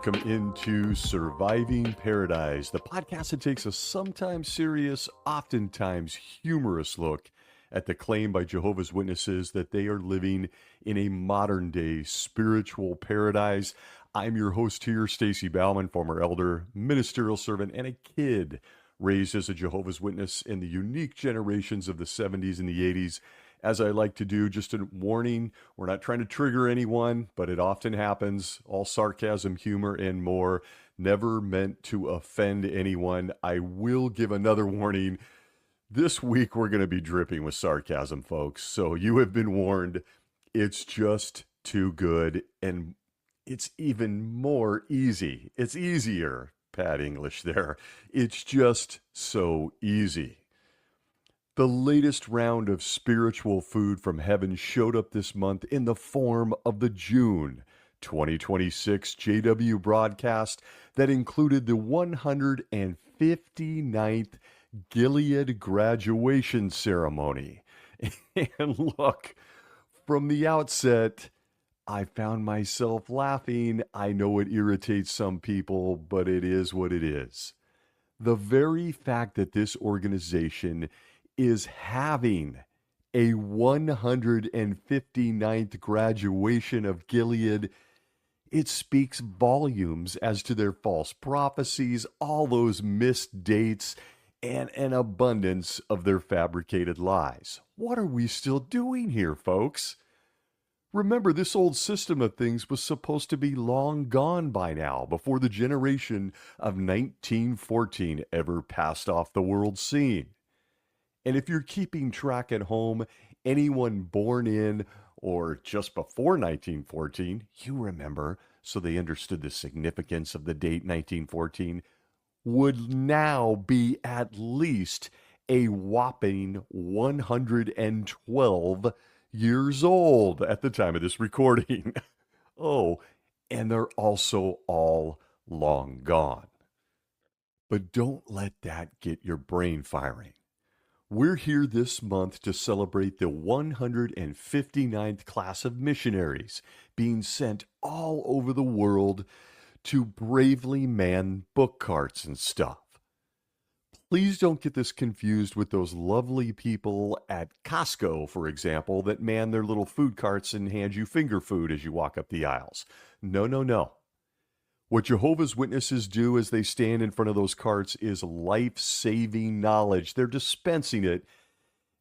Welcome into Surviving Paradise, the podcast that takes a sometimes serious, oftentimes humorous look at the claim by Jehovah's Witnesses that they are living in a modern-day spiritual paradise. I'm your host here, Stacy Bauman, former elder, ministerial servant, and a kid raised as a Jehovah's Witness in the unique generations of the 70s and the 80s. As I like to do, just a warning, we're not trying to trigger anyone, but it often happens. All sarcasm, humor, and more. Never meant to offend anyone. I will give another warning. This week, we're going to be dripping with sarcasm, folks. So you have been warned. It's just too good. And it's even more easy. It's easier, Pat English there. It's just so easy. The latest round of spiritual food from heaven showed up this month in the form of the June 2026 JW broadcast that included the 159th Gilead Graduation ceremony. And look, from the outset, I found myself laughing. I know it irritates some people, but it is what it is. The very fact that this organization is having a 159th graduation of Gilead, it speaks volumes as to their false prophecies, all those missed dates, and an abundance of their fabricated lies. What are we still doing here, folks? Remember, this old system of things was supposed to be long gone by now, before the generation of 1914 ever passed off the world scene. And if you're keeping track at home, anyone born in or just before 1914, you remember, so they understood the significance of the date 1914, would now be at least a whopping 112 years old at the time of this recording. Oh, and they're also all long gone. But don't let that get your brain firing. We're here this month to celebrate the 159th class of missionaries being sent all over the world to bravely man book carts and stuff. Please don't get this confused with those lovely people at Costco, for example, that man their little food carts and hand you finger food as you walk up the aisles. No, no, no. What Jehovah's Witnesses do as they stand in front of those carts is life-saving knowledge. They're dispensing it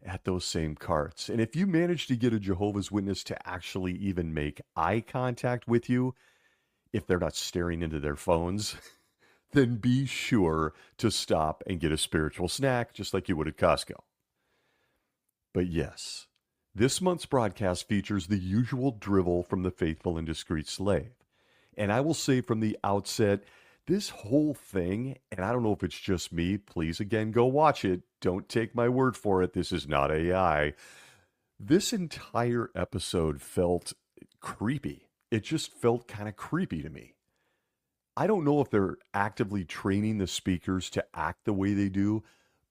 at those same carts. And if you manage to get a Jehovah's Witness to actually even make eye contact with you, if they're not staring into their phones, then be sure to stop and get a spiritual snack, just like you would at Costco. But yes, this month's broadcast features the usual drivel from the faithful and discreet slave. And I will say from the outset, this whole thing, and I don't know if it's just me, please again go watch it. Don't take my word for it. This is not AI. This entire episode felt creepy. It just felt kind of creepy to me. I don't know if they're actively training the speakers to act the way they do,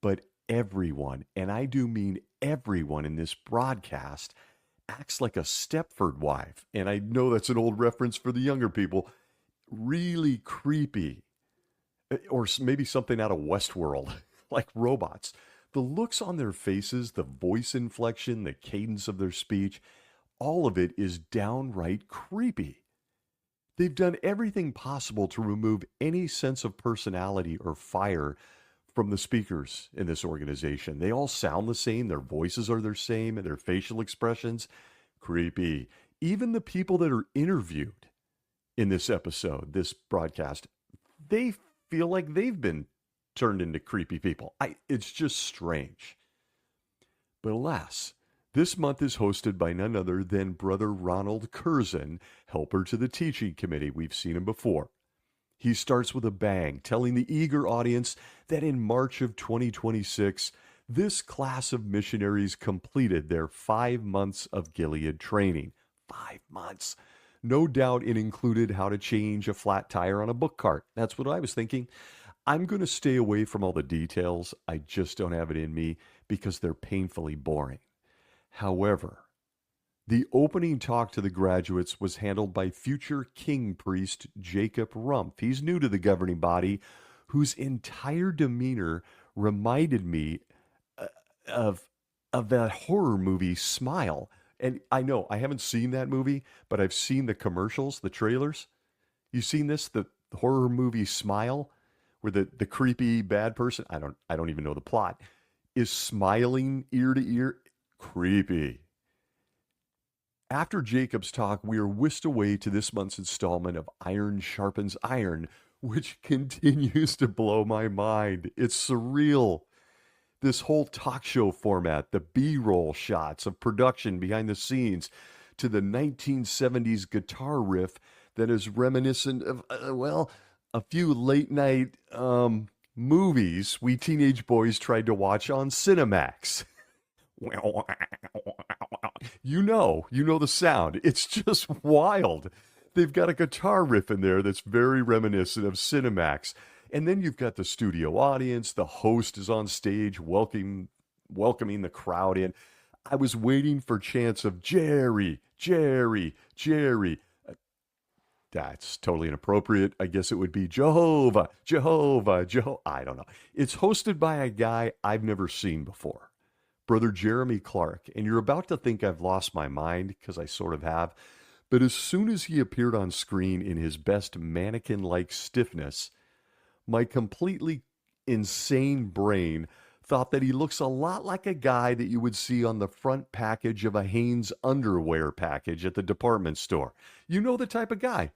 but everyone, and I do mean everyone in this broadcast, acts like a Stepford wife. And I know that's an old reference for the younger people. Really creepy. Or maybe something out of Westworld, like robots. The looks on their faces, the voice inflection, the cadence of their speech, all of it is downright creepy. They've done everything possible to remove any sense of personality or fire from the speakers in this organization. They all sound the same. Their voices are the same and their facial expressions. Creepy. Even the people that are interviewed in this episode, this broadcast, they feel like they've been turned into creepy people. It's just strange. But alas, this month is hosted by none other than Brother Ronald Curzon, helper to the teaching committee. We've seen him before. He starts with a bang, telling the eager audience that in March of 2026, this class of missionaries completed their 5 months of Gilead training. 5 months. No doubt it included how to change a flat tire on a book cart. That's what I was thinking. I'm going to stay away from all the details. I just don't have it in me because they're painfully boring. However, The opening talk to the graduates was handled by future king priest Jacob Rumpf. He's new to the governing body, whose entire demeanor reminded me uh, of that horror movie Smile. And I know I haven't seen that movie, but I've seen the commercials, the trailers. You seen this? The horror movie Smile, where the creepy bad person, I don't even know the plot, is smiling ear to ear. Creepy. After Jacob's talk, we are whisked away to this month's installment of Iron Sharpens Iron, which continues to blow my mind. It's surreal. This whole talk show format, the B-roll shots of production behind the scenes, to the 1970s guitar riff that is reminiscent of, well, a few late night movies we teenage boys tried to watch on Cinemax. You know the sound. It's just wild. They've got a guitar riff in there that's very reminiscent of Cinemax. And then you've got the studio audience. The host is on stage welcoming the crowd in. I was waiting for chants of Jerry, Jerry, Jerry. That's totally inappropriate. I guess it would be Jehovah, Jehovah, Jehovah. I don't know. It's hosted by a guy I've never seen before, Brother Jeremy Clark. And you're about to think I've lost my mind, because I sort of have. But as soon as he appeared on screen in his best mannequin-like stiffness, my completely insane brain thought that he looks a lot like a guy that you would see on the front package of a Hanes underwear package at the department store. You know the type of guy.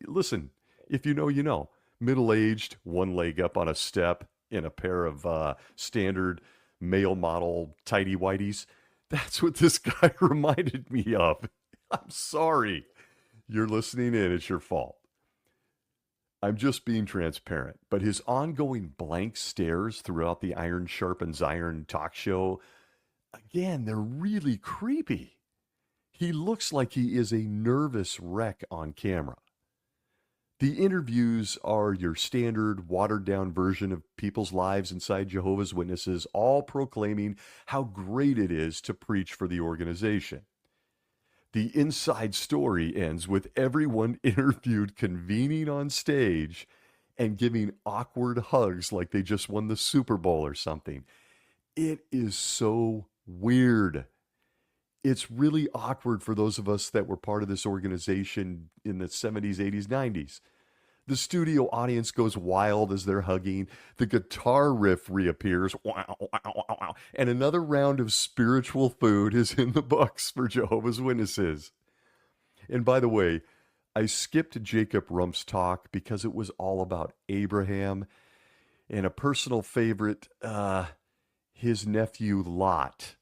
Listen, if you know, you know. Middle-aged, one leg up on a step, in a pair of standard male model tighty-whities. That's what this guy reminded me of. I'm sorry. You're listening in. It's your fault. I'm just being transparent. But his ongoing blank stares throughout the Iron Sharpens Iron talk show, again, they're really creepy. He looks like he is a nervous wreck on camera. The interviews are your standard, watered-down version of people's lives inside Jehovah's Witnesses, all proclaiming how great it is to preach for the organization. The inside story ends with everyone interviewed convening on stage and giving awkward hugs like they just won the Super Bowl or something. It is so weird. It's really awkward for those of us that were part of this organization in the 70s, 80s, 90s. The studio audience goes wild as they're hugging. The guitar riff reappears. And another round of spiritual food is in the books for Jehovah's Witnesses. And by the way, I skipped Jacob Rumpf's talk because it was all about Abraham and a personal favorite, his nephew Lot.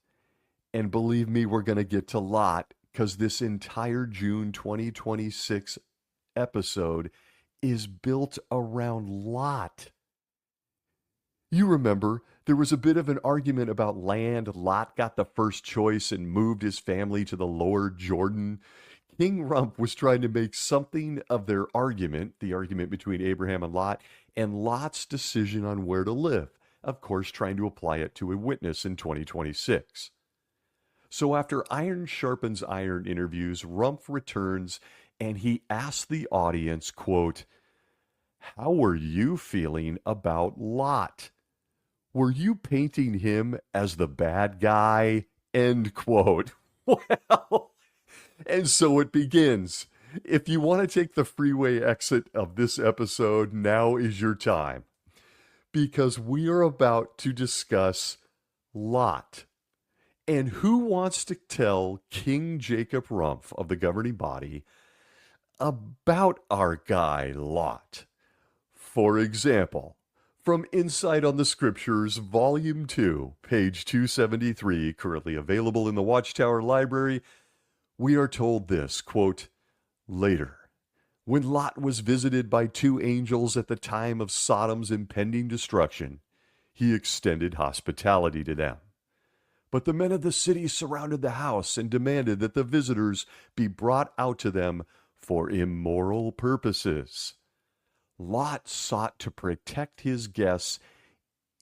And believe me, we're going to get to Lot, because this entire June 2026 episode is built around Lot. You remember, there was a bit of an argument about land. Lot got the first choice and moved his family to the lower Jordan. King Rumpf was trying to make something of their argument, the argument between Abraham and Lot's decision on where to live. Of course, trying to apply it to a witness in 2026. So after Iron Sharpens Iron interviews, Rumpf returns and he asks the audience, quote, "How were you feeling about Lot? Were you painting him as the bad guy?" End quote. Well, and so it begins. If you want to take the freeway exit of this episode, now is your time, because we are about to discuss Lot. And who wants to tell King Jacob Rumpf of the governing body about our guy Lot? For example, from Insight on the Scriptures, Volume 2, page 273, currently available in the Watchtower Library, we are told this, quote, "Later, when Lot was visited by two angels at the time of Sodom's impending destruction, he extended hospitality to them. But the men of the city surrounded the house and demanded that the visitors be brought out to them for immoral purposes. Lot sought to protect his guests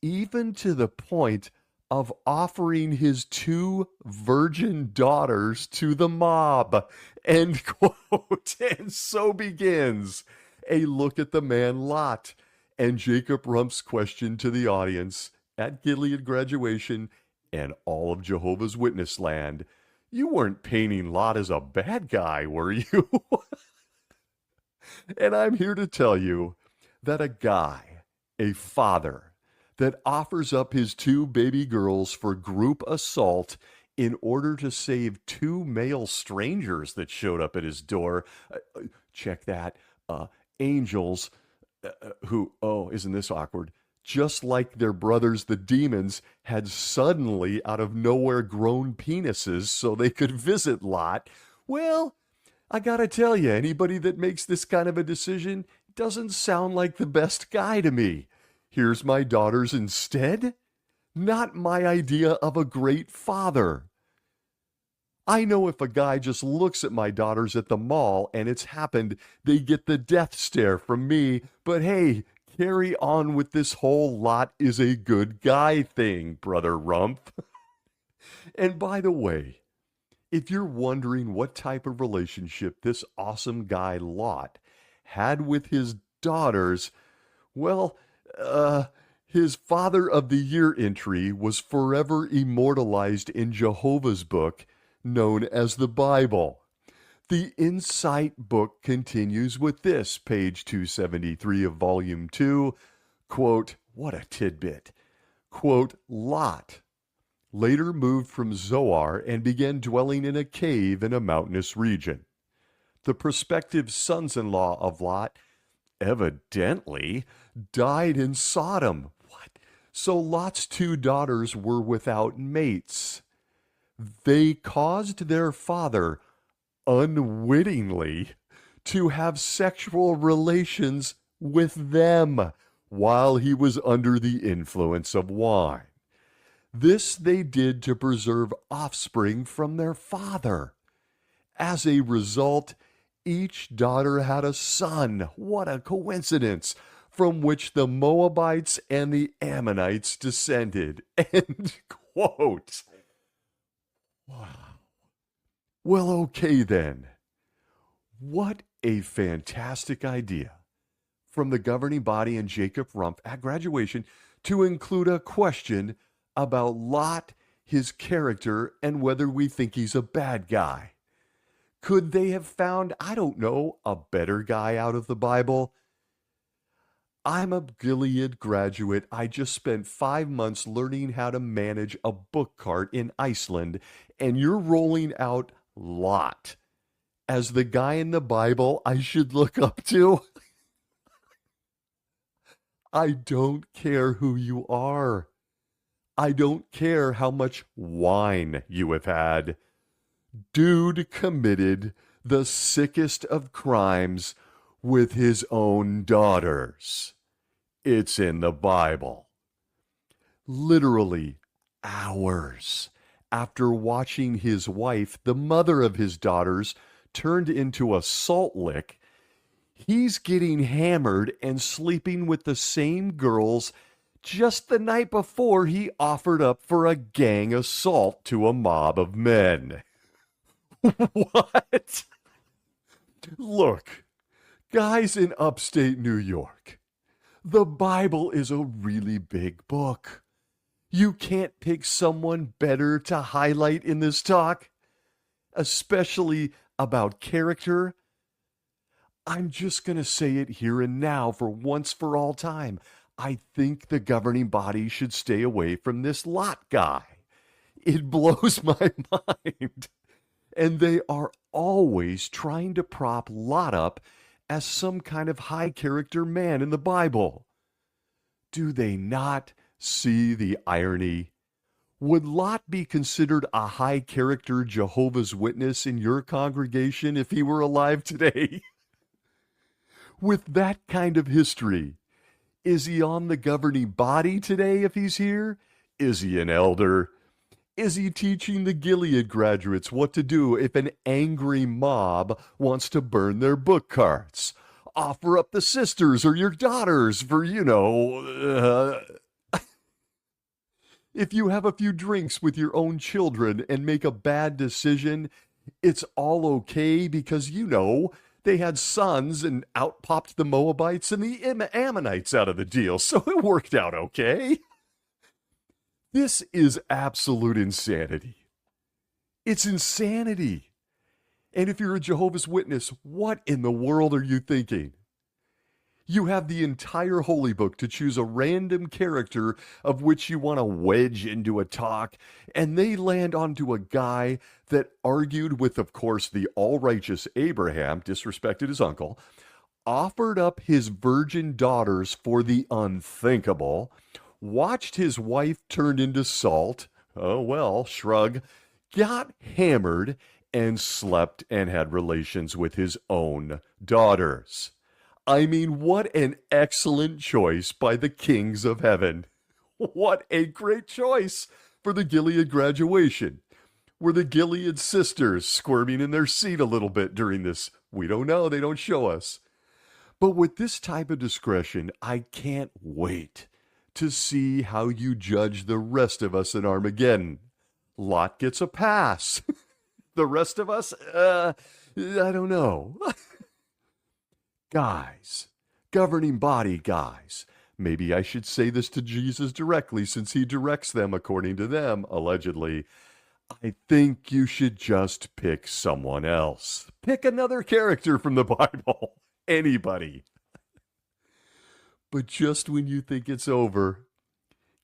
even to the point of offering his two virgin daughters to the mob. End quote. And so begins a look at the man Lot and Jacob Rumpf's question to the audience at Gilead Graduation and all of Jehovah's Witness land. You weren't painting Lot as a bad guy, were you? And I'm here to tell you that a guy, a father, that offers up his two baby girls for group assault in order to save two male strangers that showed up at his door. Check that. Angels who, oh, isn't this awkward? Just like their brothers, the demons, had suddenly out of nowhere grown penises so they could visit Lot. Well, I gotta tell you, anybody that makes this kind of a decision doesn't sound like the best guy to me. Here's my daughters instead? Not my idea of a great father. I know if a guy just looks at my daughters at the mall and it's happened, they get the death stare from me. But hey, carry on with this whole Lot is a good guy thing, Brother Rumpf. And by the way, if you're wondering what type of relationship this awesome guy Lot had with his daughters, well, his Father of the Year entry was forever immortalized in Jehovah's book, known as the Bible. The Insight book continues with this, page 273 of volume 2, quote, what a tidbit, quote, Lot later moved from Zoar and began dwelling in a cave in a mountainous region. The prospective sons-in-law of Lot evidently died in Sodom. What? So Lot's two daughters were without mates. They caused their father unwittingly to have sexual relations with them while he was under the influence of wine. This they did to preserve offspring from their father. As a result, each daughter had a son. What a coincidence! From which the Moabites and the Ammonites descended. End quote. Wow. Well, okay then. What a fantastic idea from the governing body and Jacob Rumpf at graduation to include a question about Lot, his character, and whether we think he's a bad guy. Could they have found, I don't know, a better guy out of the Bible? I'm a Gilead graduate. I just spent 5 months learning how to manage a book cart in Iceland, and you're rolling out Lot as the guy in the Bible I should look up to? I don't care who you are. I don't care how much wine you have had. Dude committed the sickest of crimes with his own daughters. It's in the Bible. Literally hours after watching his wife, the mother of his daughters, turned into a salt lick, he's getting hammered and sleeping with the same girls just the night before he offered up for a gang assault to a mob of men. What? Look, guys in upstate New York, the Bible is a really big book. You can't pick someone better to highlight in this talk, especially about character. I'm just going to say it here and now for once for all time. I think the governing body should stay away from this Lot guy. It blows my mind. And they are always trying to prop Lot up as some kind of high character man in the Bible. Do they not see the irony? Would Lot be considered a high character Jehovah's Witness in your congregation if he were alive today? With that kind of history, is he on the governing body today if he's here? Is he an elder? Is he teaching the Gilead graduates what to do if an angry mob wants to burn their book carts? Offer up the sisters or your daughters for, If you have a few drinks with your own children and make a bad decision, it's all okay because, they had sons and out popped the Moabites and the Ammonites out of the deal, so it worked out okay. This is absolute insanity. It's insanity. And if you're a Jehovah's Witness, what in the world are you thinking? You have the entire Holy Book to choose a random character of which you want to wedge into a talk, and they land onto a guy that argued with, of course, the all-righteous Abraham, disrespected his uncle, offered up his virgin daughters for the unthinkable, watched his wife turned into salt, oh well, shrug, got hammered, and slept and had relations with his own daughters. I mean, what an excellent choice by the kings of heaven. What a great choice for the Gilead graduation. Were the Gilead sisters squirming in their seat a little bit during this? We don't know. They don't show us. But with this type of discretion, I can't wait to see how you judge the rest of us in Armageddon. Lot gets a pass. The rest of us, I don't know. Guys, governing body guys, maybe I should say this to Jesus directly since he directs them according to them, allegedly. I think you should just pick someone else. Pick another character from the Bible. Anybody. But just when you think it's over,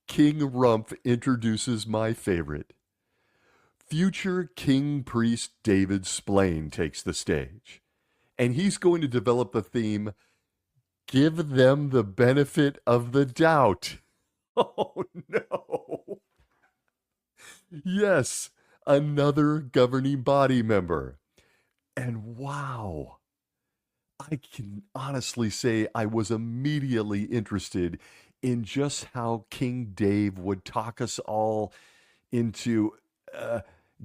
King Rumpf introduces my favorite. Future King Priest David Splane takes the stage. And he's going to develop the theme, give them the benefit of the doubt. Oh, no. Yes, another governing body member. And wow, I can honestly say I was immediately interested in just how King Dave would talk us all into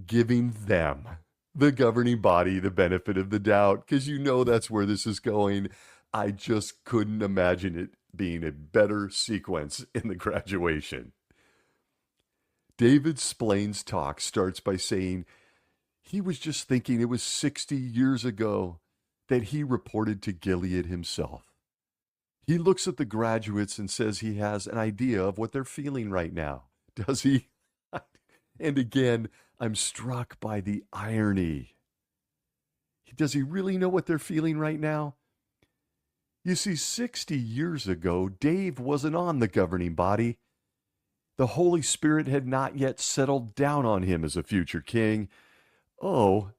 giving them, the governing body, the benefit of the doubt, because that's where this is going. I just couldn't imagine it being a better sequence in the graduation. David Splane's talk starts by saying he was just thinking it was 60 years ago that he reported to Gilead himself. He looks at the graduates and says he has an idea of what they're feeling right now. Does he? And again, I'm struck by the irony. Does he really know what they're feeling right now? You see, 60 years ago, Dave wasn't on the governing body. The Holy Spirit had not yet settled down on him as a future king. Oh,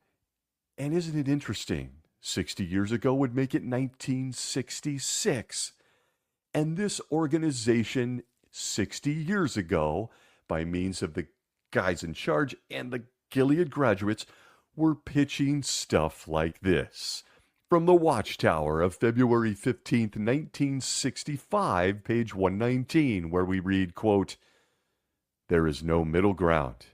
and isn't it interesting? 60 years ago would make it 1966. And this organization, 60 years ago, by means of the guys in charge and the Gilead graduates, were pitching stuff like this. From the Watchtower of February 15th, 1965, page 119, where we read, quote, "There is no middle ground.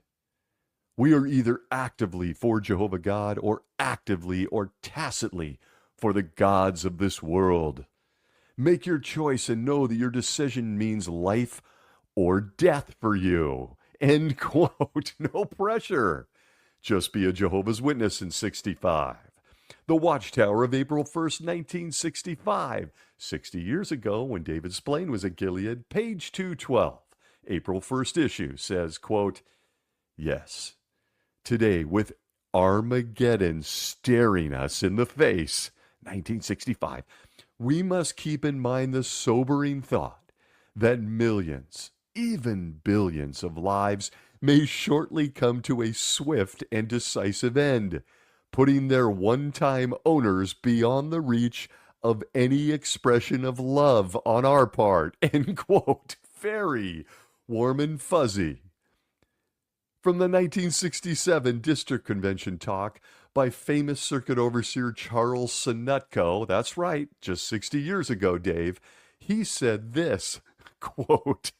We are either actively for Jehovah God or actively or tacitly for the gods of this world. Make your choice and know that your decision means life or death for you." End quote. No pressure. Just be a Jehovah's Witness in 65. The Watchtower of April 1st, 1965. 60 years ago when David Splane was at Gilead, page 212. April 1st issue says, quote, "Yes, today with Armageddon staring us in the face, 1965, we must keep in mind the sobering thought that millions, even billions of lives may shortly come to a swift and decisive end, putting their one-time owners beyond the reach of any expression of love on our part." End quote. Very warm and fuzzy. From the 1967 District Convention talk by famous Circuit Overseer Charles Sinutko, that's right, just 60 years ago, Dave, he said this, quote,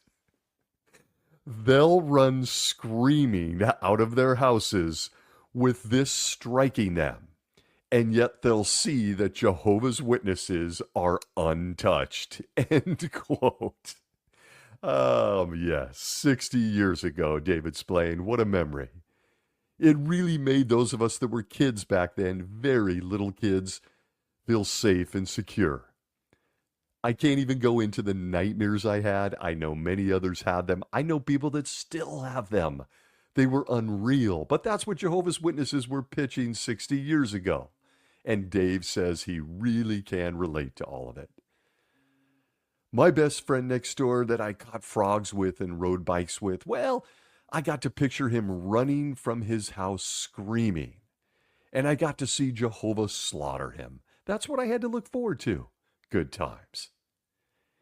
"They'll run screaming out of their houses with this striking them, and yet they'll see that Jehovah's Witnesses are untouched." End quote. Yes, 60 years ago, David Splane. What a memory. It really made those of us that were kids back then, very little kids, feel safe and secure. I can't even go into the nightmares I had. I know many others had them. I know people that still have them. They were unreal, but that's what Jehovah's Witnesses were pitching 60 years ago. And Dave says he really can relate to all of it. My best friend next door that I caught frogs with and rode bikes with, well, I got to picture him running from his house screaming. And I got to see Jehovah slaughter him. That's what I had to look forward to. Good times.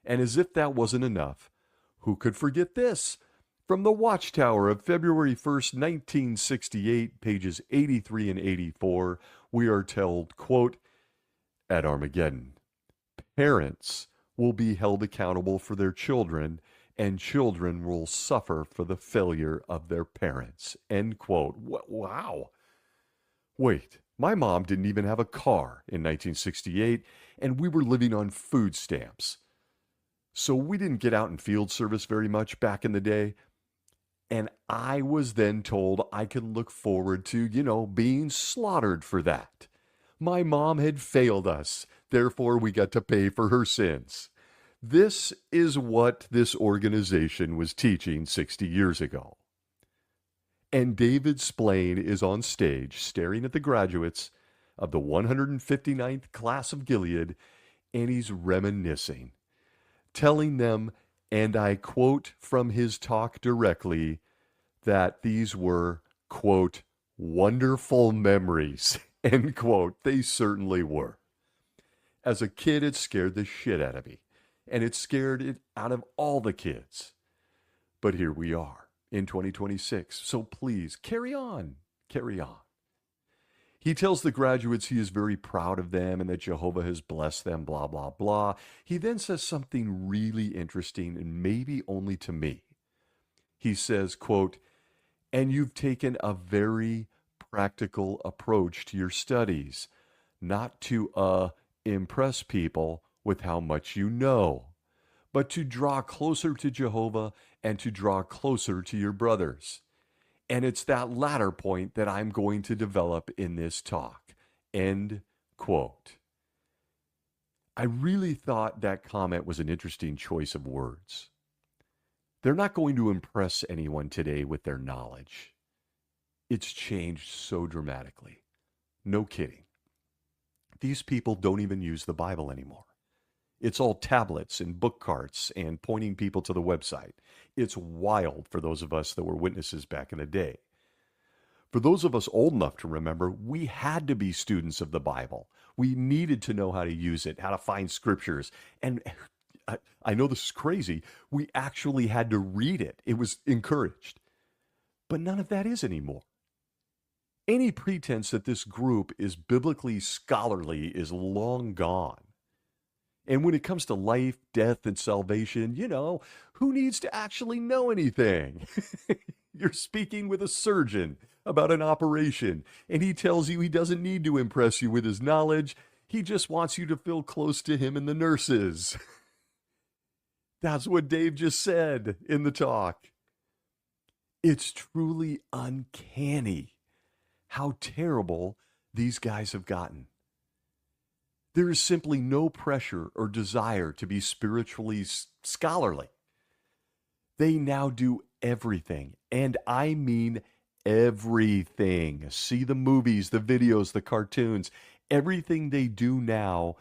And as if that wasn't enough, who could forget this? From the Watchtower of February 1st, 1968, pages 83 and 84, we are told, quote, at Armageddon, parents will be held accountable for their children, and children will suffer for the failure of their parents, end quote. Wow. Wait, my mom didn't even have a car in 1968, and we were living on food stamps. So we didn't get out in field service very much back in the day. And I was then told I could look forward to, being slaughtered for that. My mom had failed us. Therefore, we got to pay for her sins. This is what this organization was teaching 60 years ago. And David Splane is on stage staring at the graduates of the 159th class of Gilead, and he's reminiscing, telling them, and I quote from his talk directly, that these were, quote, wonderful memories, end quote. They certainly were. As a kid, it scared the shit out of me, and it scared it out of all the kids. But here we are in 2026, so please carry on, carry on. He tells the graduates he is very proud of them and that Jehovah has blessed them, blah, blah, blah. He then says something really interesting, and maybe only to me. He says, quote, and you've taken a very practical approach to your studies, not to impress people with how much you know, but to draw closer to Jehovah and to draw closer to your brothers. And it's that latter point that I'm going to develop in this talk. End quote. I really thought that comment was an interesting choice of words. They're not going to impress anyone today with their knowledge. It's changed so dramatically. No kidding. These people don't even use the Bible anymore. It's all tablets and book carts and pointing people to the website. It's wild for those of us that were witnesses back in the day. For those of us old enough to remember, we had to be students of the Bible. We needed to know how to use it, how to find scriptures. And I know this is crazy. We actually had to read it. It was encouraged. But none of that is anymore. Any pretense that this group is biblically scholarly is long gone. And when it comes to life, death, and salvation, who needs to actually know anything? You're speaking with a surgeon about an operation, and he tells you he doesn't need to impress you with his knowledge. He just wants you to feel close to him and the nurses. That's what Dave just said in the talk. It's truly uncanny how terrible these guys have gotten. There is simply no pressure or desire to be spiritually scholarly. They now do everything, and I mean everything. See the movies, the videos, the cartoons. Everything they do now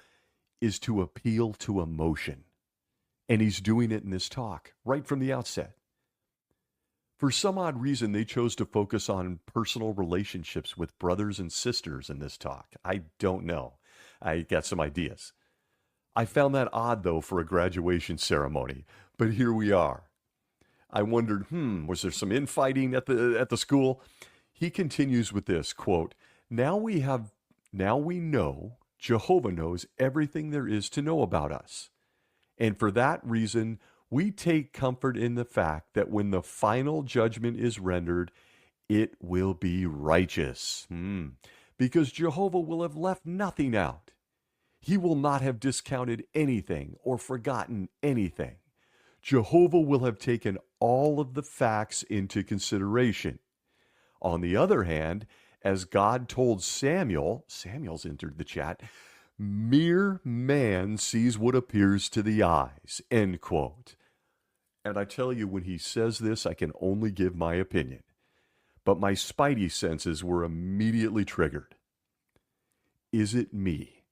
is to appeal to emotion. And he's doing it in this talk right from the outset. For some odd reason, they chose to focus on personal relationships with brothers and sisters in this talk. I don't know. I got some ideas. I found that odd, though, for a graduation ceremony. But here we are. I wondered, was there some infighting at the school? He continues with this, quote, now we know Jehovah knows everything there is to know about us. And for that reason, we take comfort in the fact that when the final judgment is rendered, it will be righteous. Because Jehovah will have left nothing out. He will not have discounted anything or forgotten anything. Jehovah will have taken all of the facts into consideration. On the other hand, as God told Samuel, Samuel's entered the chat, mere man sees what appears to the eyes, end quote. And I tell you, when he says this, I can only give my opinion. But my spidey senses were immediately triggered. Is it me?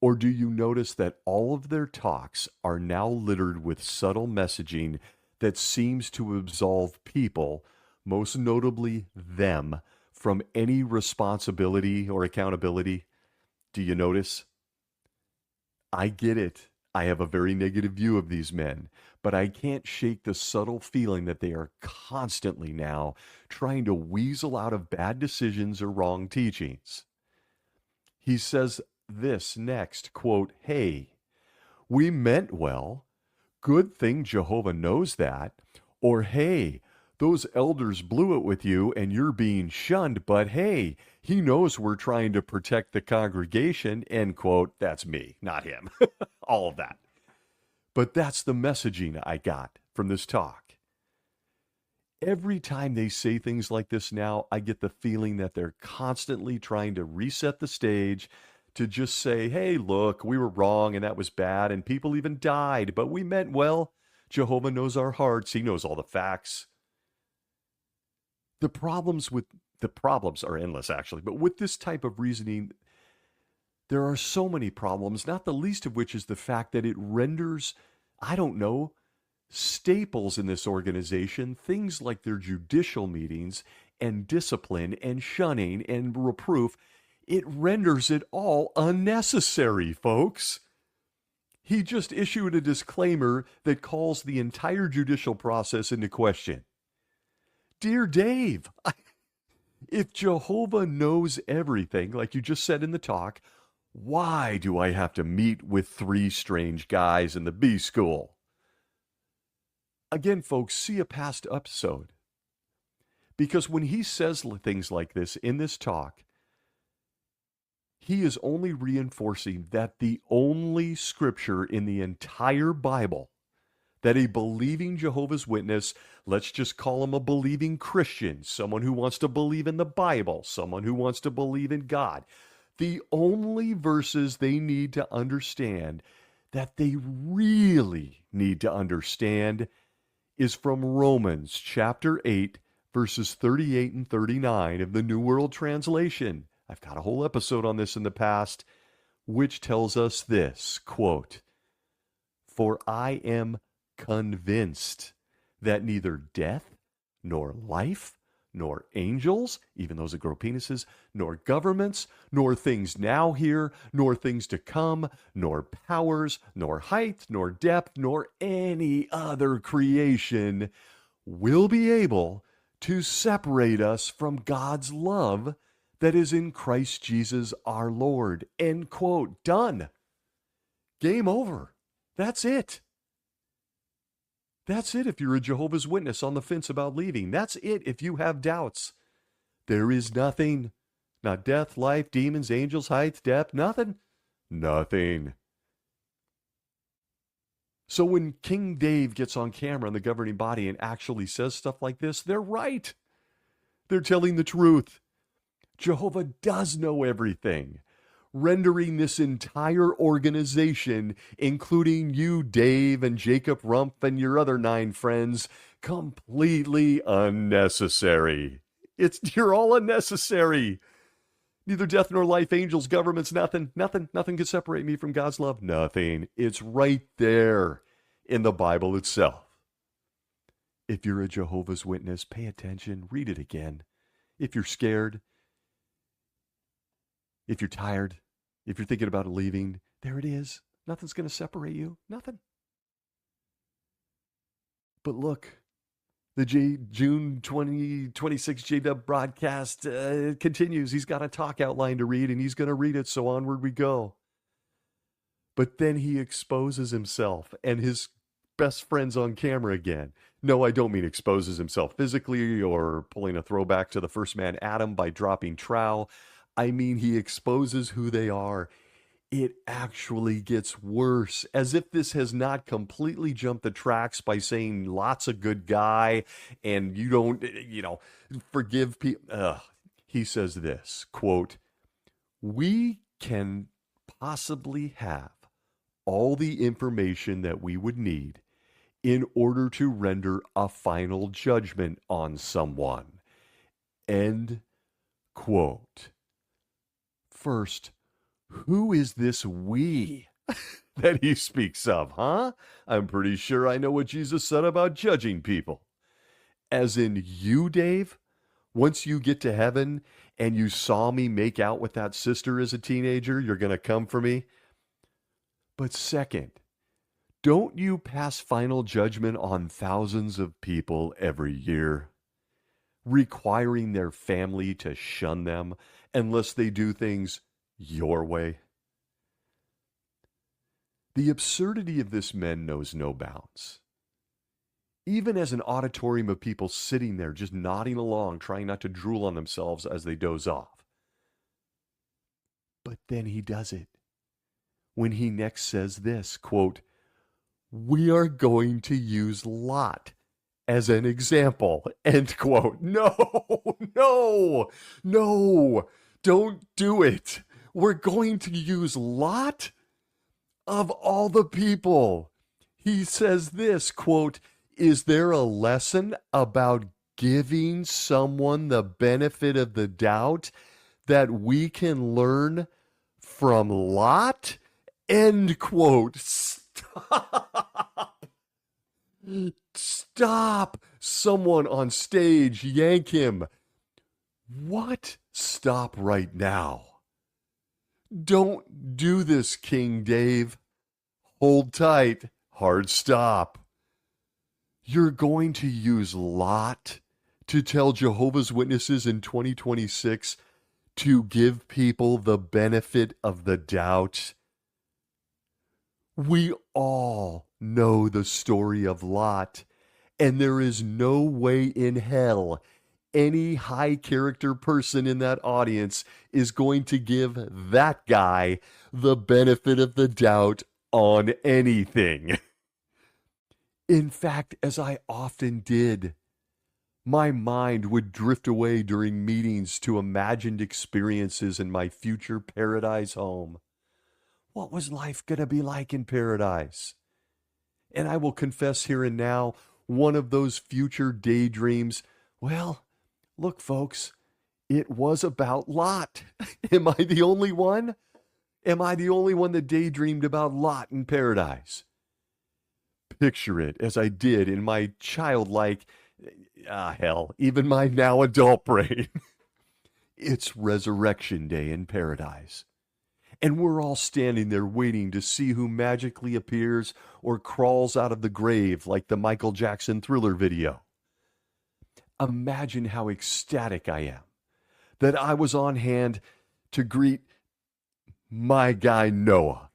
Or do you notice that all of their talks are now littered with subtle messaging that seems to absolve people, most notably them, from any responsibility or accountability? Do you notice? I get it. I have a very negative view of these men, but I can't shake the subtle feeling that they are constantly now trying to weasel out of bad decisions or wrong teachings. He says this next, quote, "Hey, we meant well. Good thing Jehovah knows that." Or, "Hey, those elders blew it with you and you're being shunned, but hey, he knows we're trying to protect the congregation," end quote. That's me, not him. All of that. But that's the messaging I got from this talk. Every time they say things like this now, I get the feeling that they're constantly trying to reset the stage to just say, hey, look, we were wrong and that was bad and people even died, but we meant well. Jehovah knows our hearts. He knows all the facts. The problems are endless, actually, but with this type of reasoning, there are so many problems, not the least of which is the fact that it renders, I don't know, staples in this organization, things like their judicial meetings and discipline and shunning and reproof, it renders it all unnecessary, folks. He just issued a disclaimer that calls the entire judicial process into question. Dear Dave, if Jehovah knows everything, like you just said in the talk, why do I have to meet with 3 strange guys in the B school? Again, folks, see a past episode. Because when he says things like this in this talk, he is only reinforcing that the only scripture in the entire Bible that a believing Jehovah's Witness, let's just call him a believing Christian, someone who wants to believe in the Bible, someone who wants to believe in God, the only verses they need to understand, that they really need to understand, is from Romans chapter 8, verses 38 and 39 of the New World Translation. I've got a whole episode on this in the past, which tells us this, quote, "For I am convinced that neither death, nor life, nor angels," even those that grow penises, "nor governments, nor things now here, nor things to come, nor powers, nor height, nor depth, nor any other creation will be able to separate us from God's love that is in Christ Jesus our Lord." End quote. Done. Game over. That's it. That's it if you're a Jehovah's Witness on the fence about leaving. That's it if you have doubts. There is nothing. Not death, life, demons, angels, height, depth, nothing. Nothing. So when King Dave gets on camera in the governing body and actually says stuff like this, they're right. They're telling the truth. Jehovah does know everything, rendering this entire organization, including you, Dave, and Jacob Rumpf, and your other 9 friends, completely unnecessary. You're all unnecessary. Neither death nor life, angels, governments, nothing can separate me from God's love. Nothing. It's right there in the Bible itself. If you're a Jehovah's Witness, pay attention, read it again. If you're scared, if you're tired, if you're thinking about leaving, there it is. Nothing's going to separate you. Nothing. But look, the June 2026 JW broadcast continues. He's got a talk outline to read, and he's going to read it, so onward we go. But then he exposes himself and his best friends on camera again. No, I don't mean exposes himself physically or pulling a throwback to the first man Adam by dropping trowel. I mean he exposes who they are it actually gets worse, as if this has not completely jumped the tracks by saying lots of good guy and you don't, forgive people. He says this, quote, we can possibly have all the information that we would need in order to render a final judgment on someone. End quote. First, who is this we that he speaks of, huh? I'm pretty sure I know what Jesus said about judging people. As in you, Dave? Once you get to heaven and you saw me make out with that sister as a teenager, you're going to come for me? But second, don't you pass final judgment on thousands of people every year, requiring their family to shun them unless they do things your way? The absurdity of this man knows no bounds. Even as an auditorium of people sitting there just nodding along, trying not to drool on themselves as they doze off. But then he does it when he next says this, quote, we are going to use Lot as an example, end quote. No, don't do it. We're going to use Lot? Of all the people. He says this, quote, is there a lesson about giving someone the benefit of the doubt that we can learn from Lot? End quote. Stop. Someone on stage, yank him. What? Stop right now. Don't do this, King Dave. Hold tight. Hard stop. You're going to use Lot to tell Jehovah's Witnesses in 2026 to give people the benefit of the doubt. We all know the story of Lot, and there is no way in hell any high character person in that audience is going to give that guy the benefit of the doubt on anything. In fact, as I often did, my mind would drift away during meetings to imagined experiences in my future paradise home. What was life going to be like in paradise? And I will confess here and now, one of those future daydreams, well, look, folks, it was about Lot. Am I the only one? Am I the only one that daydreamed about Lot in paradise? Picture it as I did in my childlike, even my now adult brain. It's Resurrection Day in paradise. And we're all standing there waiting to see who magically appears or crawls out of the grave like the Michael Jackson Thriller video. Imagine how ecstatic I am that I was on hand to greet my guy Noah.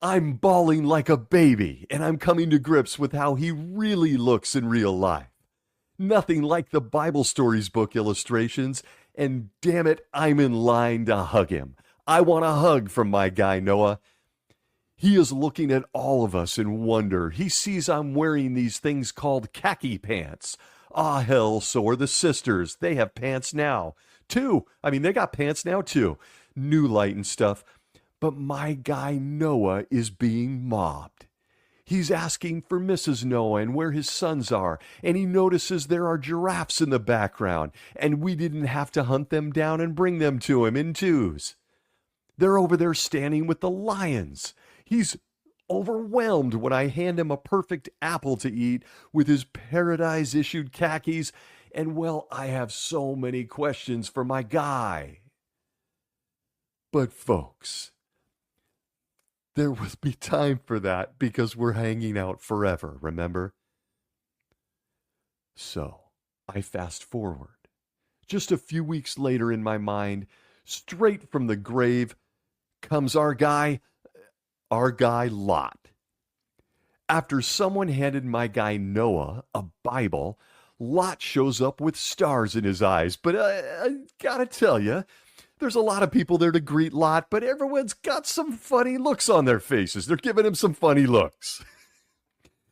I'm bawling like a baby, and I'm coming to grips with how he really looks in real life. Nothing like the Bible Stories book illustrations, and damn it, I'm in line to hug him. I want a hug from my guy Noah. He is looking at all of us in wonder. He sees I'm wearing these things called khaki pants. Ah, hell, so are the sisters. They have pants now, too. They got pants now, too. New light and stuff. But my guy Noah is being mobbed. He's asking for Mrs. Noah and where his sons are, and he notices there are giraffes in the background, and we didn't have to hunt them down and bring them to him in twos. They're over there standing with the lions. He's overwhelmed when I hand him a perfect apple to eat with his paradise-issued khakis, and well, I have so many questions for my guy. But folks, there will be time for that because we're hanging out forever, remember? So, I fast forward. Just a few weeks later in my mind, straight from the grave, comes our guy Lot. After someone handed my guy Noah a Bible, Lot shows up with stars in his eyes. But I gotta tell you, There's a lot of people there to greet Lot, but everyone's got some funny looks on their faces. They're giving him some funny looks.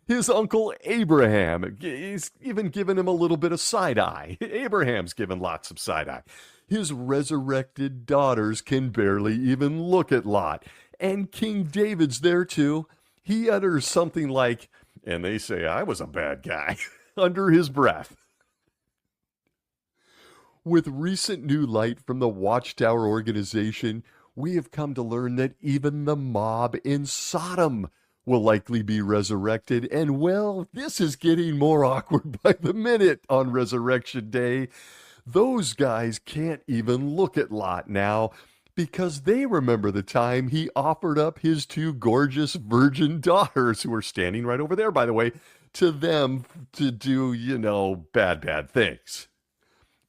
His uncle Abraham, he's even given him a little bit of side-eye. Abraham's given Lot some side-eye. His resurrected daughters can barely even look at Lot. And King David's there too. He utters something like, "And they say I was a bad guy," under his breath. With recent new light from the Watchtower organization, we have come to learn that even the mob in Sodom will likely be resurrected. And well, this is getting more awkward by the minute on Resurrection Day. Those guys can't even look at Lot now because they remember the time he offered up his two gorgeous virgin daughters, who are standing right over there, by the way, to them to do, bad things.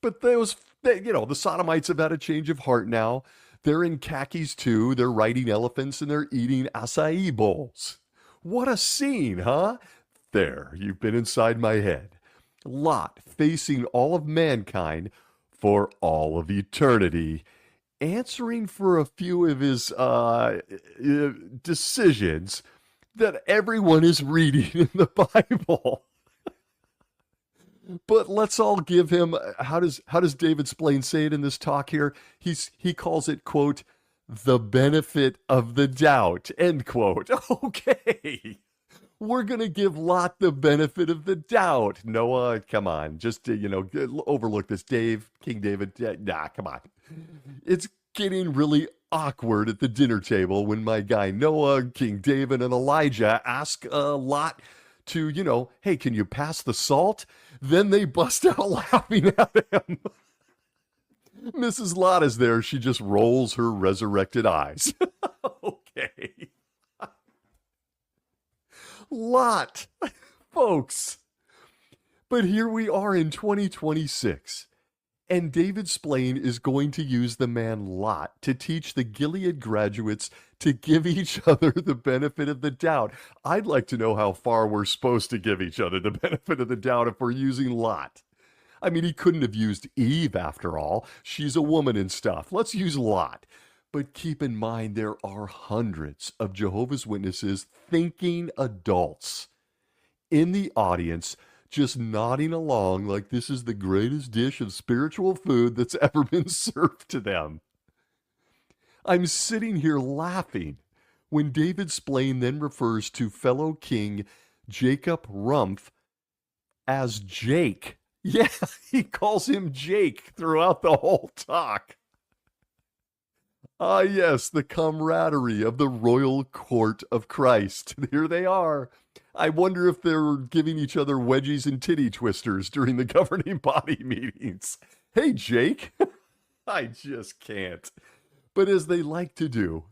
But the Sodomites have had a change of heart now. They're in khakis too. They're riding elephants and they're eating acai bowls. What a scene, huh? There, you've been inside my head. Lot facing all of mankind for all of eternity, answering for a few of his decisions that everyone is reading in the Bible. But let's all give him, how does David Splane say it in this talk here? He calls it, quote, "the benefit of the doubt," end quote. Okay, we're going to give Lot the benefit of the doubt. Noah, come on, just, overlook this. King David, come on. It's getting really awkward at the dinner table when my guy Noah, King David, and Elijah ask Lot to, "Hey, can you pass the salt?" Then they bust out laughing at him. Mrs. Lot is there. She just rolls her resurrected eyes. Okay. Lot, folks. But here we are in 2026. And David Splane is going to use the man Lot to teach the Gilead graduates to give each other the benefit of the doubt. I'd like to know how far we're supposed to give each other the benefit of the doubt if we're using Lot. I mean, he couldn't have used Eve after all. She's a woman and stuff. Let's use Lot. But keep in mind, there are hundreds of Jehovah's Witnesses, thinking adults in the audience, just nodding along like this is the greatest dish of spiritual food that's ever been served to them. I'm sitting here laughing when David Splane then refers to fellow king Jacob Rumpf as Jake. Yeah, he calls him Jake throughout the whole talk. Ah, yes, the camaraderie of the royal court of Christ. Here they are. I wonder if they're giving each other wedgies and titty twisters during the governing body meetings. Hey, Jake. I just can't. But as they like to do,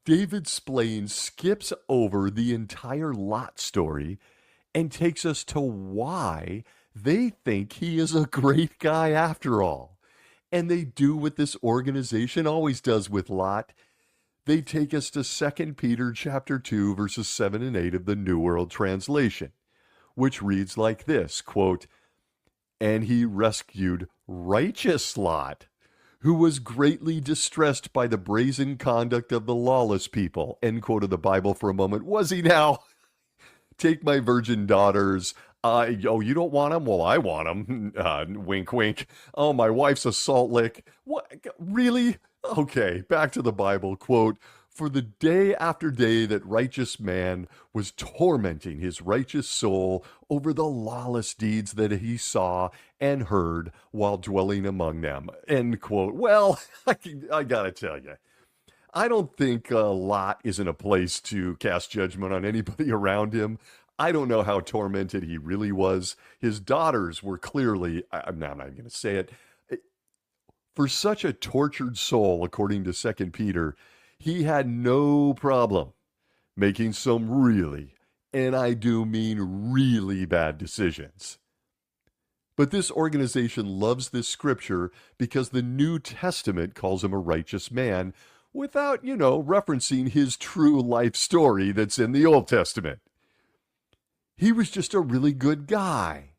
David Splane skips over the entire Lot story and takes us to why they think he is a great guy after all. And they do what this organization always does with Lot. They take us to 2 Peter chapter 2, verses 7 and 8 of the New World Translation, which reads like this, quote, "And he rescued righteous Lot, who was greatly distressed by the brazen conduct of the lawless people." End quote of the Bible for a moment. Was he now? Take my virgin daughters. You don't want them? Well, I want them. Wink, wink. Oh, my wife's a salt lick. What? Really? Okay, back to the Bible. Quote, "For the day after day that righteous man was tormenting his righteous soul over the lawless deeds that he saw and heard while dwelling among them." End quote. Well, I gotta tell you, I don't think Lot is in a place to cast judgment on anybody around him. I don't know how tormented he really was. His daughters were clearly, I'm not going to say it, for such a tortured soul, according to 2 Peter, he had no problem making some really, and I do mean really bad decisions. But this organization loves this scripture because the New Testament calls him a righteous man without, referencing his true life story that's in the Old Testament. He was just a really good guy.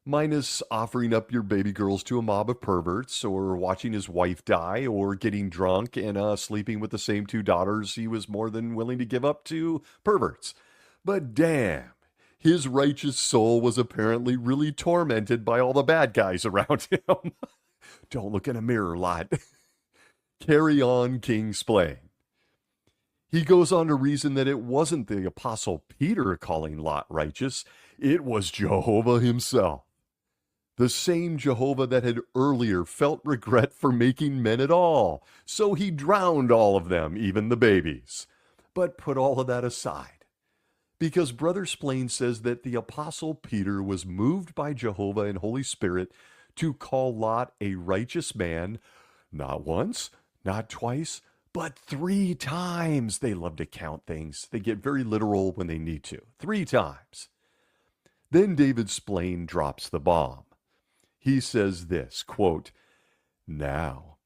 minus offering up your baby girls to a mob of perverts, or watching his wife die, or getting drunk and sleeping with the same two daughters he was more than willing to give up to perverts. But damn, his righteous soul was apparently really tormented by all the bad guys around him. Don't look in a mirror, Lot. Carry on, King Splane. He goes on to reason that it wasn't the Apostle Peter calling Lot righteous, it was Jehovah himself. The same Jehovah that had earlier felt regret for making men at all, so he drowned all of them, even the babies. But put all of that aside, because Brother Splane says that the Apostle Peter was moved by Jehovah and Holy Spirit to call Lot a righteous man, not once, not twice, but 3 times. They love to count things. They get very literal when they need to. 3 times. Then David Splane drops the bomb. He says this, quote, "Now,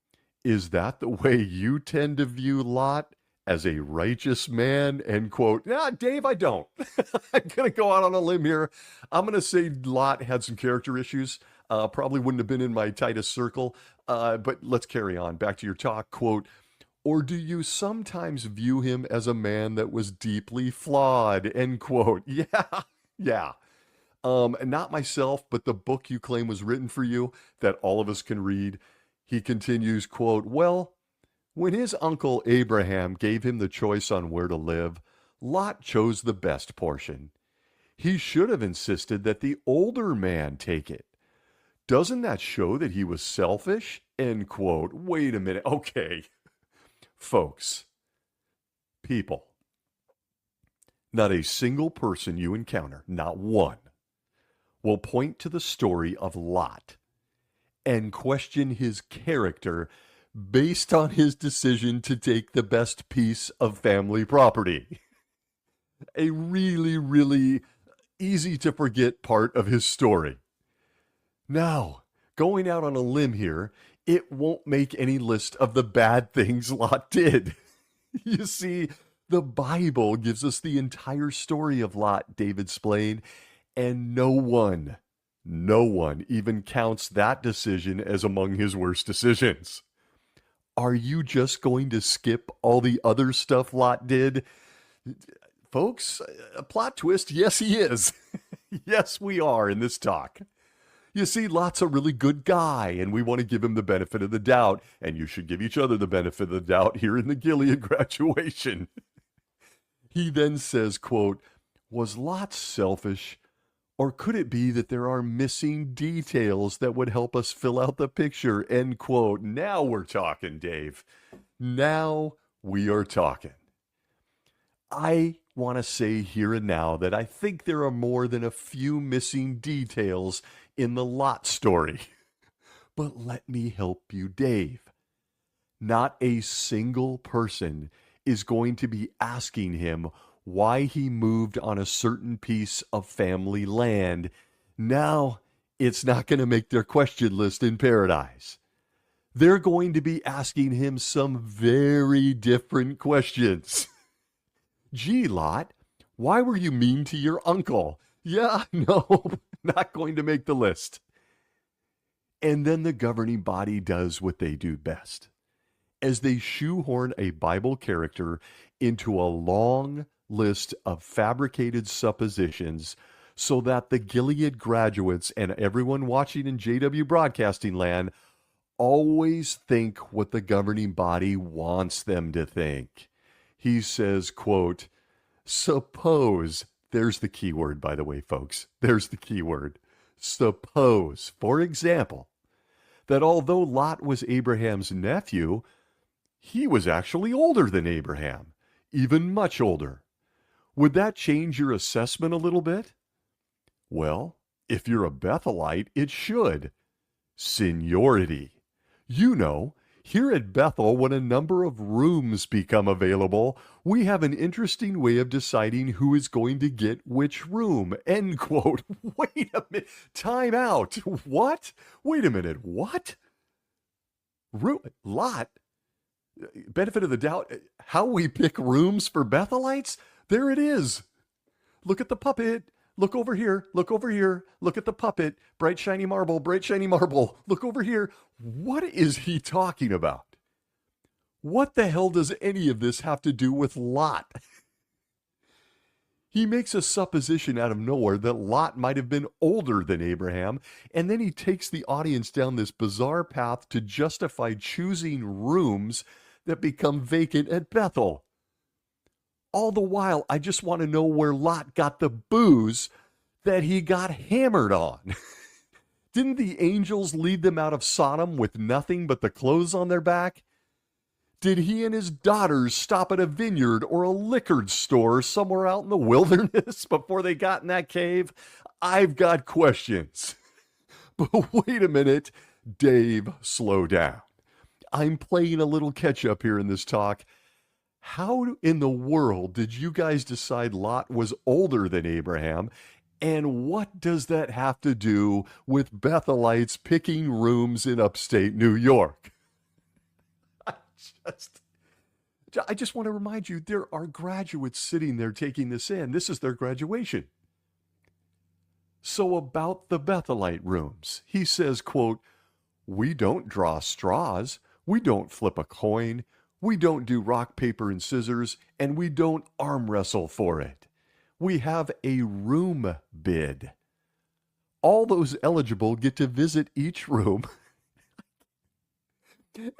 is that the way you tend to view Lot, as a righteous man?" End quote. Dave, I don't. I'm going to go out on a limb here. I'm going to say Lot had some character issues. Probably wouldn't have been in my tightest circle. But let's carry on. Back to your talk, quote, "Or do you sometimes view him as a man that was deeply flawed?" End quote. Yeah. Not myself, but the book you claim was written for you that all of us can read. He continues, quote, "Well, when his uncle Abraham gave him the choice on where to live, Lot chose the best portion. He should have insisted that the older man take it. Doesn't that show that he was selfish?" End quote. Wait a minute. Okay. Folks, people, not a single person you encounter, not one, will point to the story of Lot and question his character based on his decision to take the best piece of family property. A really, really easy to forget part of his story. Now, going out on a limb here, it won't make any list of the bad things Lot did. You see, the Bible gives us the entire story of Lot, David Splane, and no one even counts that decision as among his worst decisions. Are you just going to skip all the other stuff Lot did? Folks, a plot twist, yes he is. Yes, we are in this talk. You see, Lot's a really good guy, and we want to give him the benefit of the doubt, and you should give each other the benefit of the doubt here in the Gilead Graduation. He then says, quote, "Was Lot selfish, or could it be that there are missing details that would help us fill out the picture?" End quote. Now we're talking, Dave. Now we are talking. I want to say here and now that I think there are more than a few missing details in the Lot story. But let me help you, Dave. Not a single person is going to be asking him why he moved on a certain piece of family land. Now, it's not going to make their question list in paradise. They're going to be asking him some very different questions. "Gee, Lot, why were you mean to your uncle?" Yeah, no, not going to make the list. And then the governing body does what they do best, as they shoehorn a Bible character into a long list of fabricated suppositions so that the Gilead graduates and everyone watching in JW Broadcasting Land always think what the governing body wants them to think. He says, quote, "Suppose," there's the key word, by the way, folks. There's the key word. "Suppose, for example, that although Lot was Abraham's nephew, he was actually older than Abraham, even much older. Would that change your assessment a little bit?" Well, if you're a Bethelite, it should. Seniority. You know, here at Bethel, when a number of rooms become available, we have an interesting way of deciding who is going to get which room. End quote. Wait a minute. Time out. What? Wait a minute. What? Lot? Benefit of the doubt. How we pick rooms for Bethelites? There it is. Look at the puppet. Look over here. Look over here. Look at the puppet. Bright, shiny marble. Bright, shiny marble. Look over here. What is he talking about? What the hell does any of this have to do with Lot? He makes a supposition out of nowhere that Lot might have been older than Abraham, and then he takes the audience down this bizarre path to justify choosing rooms that become vacant at Bethel. All the while, I just want to know where Lot got the booze that he got hammered on. Didn't the angels lead them out of Sodom with nothing but the clothes on their back? Did he and his daughters stop at a vineyard or a liquor store somewhere out in the wilderness before they got in that cave? I've got questions. But wait a minute, Dave, slow down. I'm playing a little catch up here in this talk. How in the world did you guys decide Lot was older than Abraham? And what does that have to do with Bethelites picking rooms in upstate New York? I just want to remind you, there are graduates sitting there taking this in. This is their graduation. So about the Bethelite rooms, he says, quote, "We don't draw straws. We don't flip a coin. We don't do rock, paper, and scissors, and we don't arm wrestle for it. We have a room bid. All those eligible get to visit each room."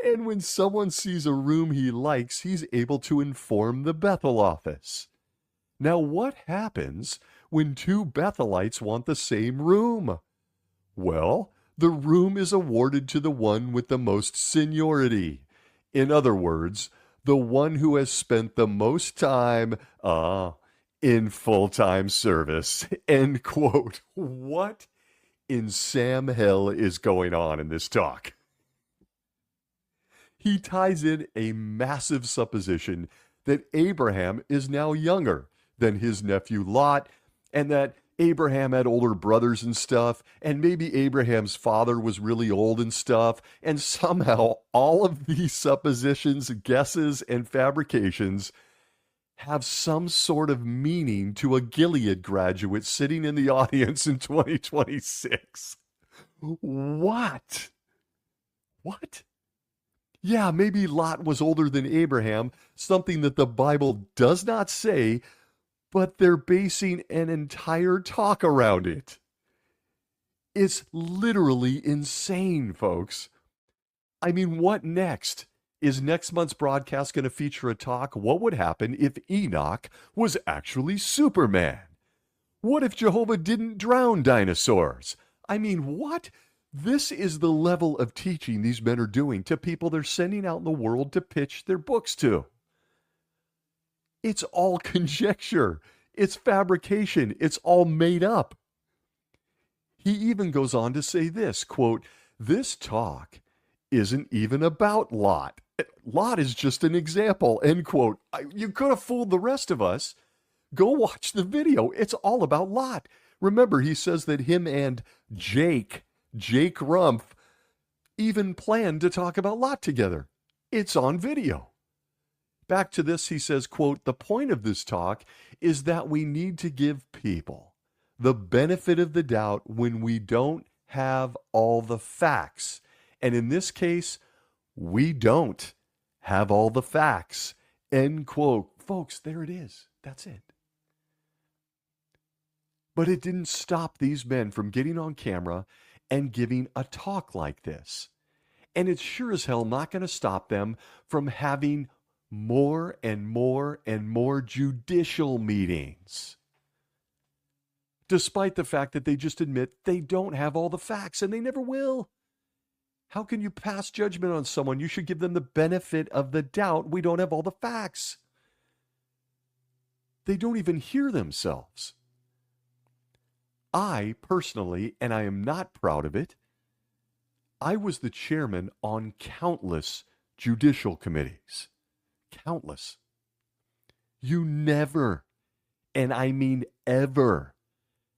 And when someone sees a room he likes, he's able to inform the Bethel office. Now, what happens when two Bethelites want the same room? Well, the room is awarded to the one with the most seniority. In other words, the one who has spent the most time in full-time service. End quote. What in Sam hell is going on in this talk? He ties in a massive supposition that Abraham is now younger than his nephew Lot, and that Abraham had older brothers and stuff, and maybe Abraham's father was really old and stuff, and somehow all of these suppositions, guesses, and fabrications have some sort of meaning to a Gilead graduate sitting in the audience in 2026. What? Yeah, maybe Lot was older than Abraham, something that the Bible does not say, but they're basing an entire talk around it. It's literally insane, folks. I mean, what next? Is next month's broadcast going to feature a talk? What would happen if Enoch was actually Superman? What if Jehovah didn't drown dinosaurs? I mean, what? This is the level of teaching these men are doing to people they're sending out in the world to pitch their books to. It's all conjecture. It's fabrication. It's all made up. He even goes on to say this, quote, "This talk isn't even about Lot. Lot is just an example," end quote. You could have fooled the rest of us. Go watch the video. It's all about Lot. Remember, he says that him and Jake Rumpf, even planned to talk about Lot together. It's on video. Back to this, he says, quote, "The point of this talk is that we need to give people the benefit of the doubt when we don't have all the facts. And in this case, we don't have all the facts." End quote. Folks, there it is. That's it. But it didn't stop these men from getting on camera and giving a talk like this. And it's sure as hell not going to stop them from having more and more and more judicial meetings. Despite the fact that they just admit they don't have all the facts and they never will. How can you pass judgment on someone? You should give them the benefit of the doubt. We don't have all the facts. They don't even hear themselves. I personally, and I am not proud of it, I was the chairman on countless judicial committees. Countless. You never, and I mean ever,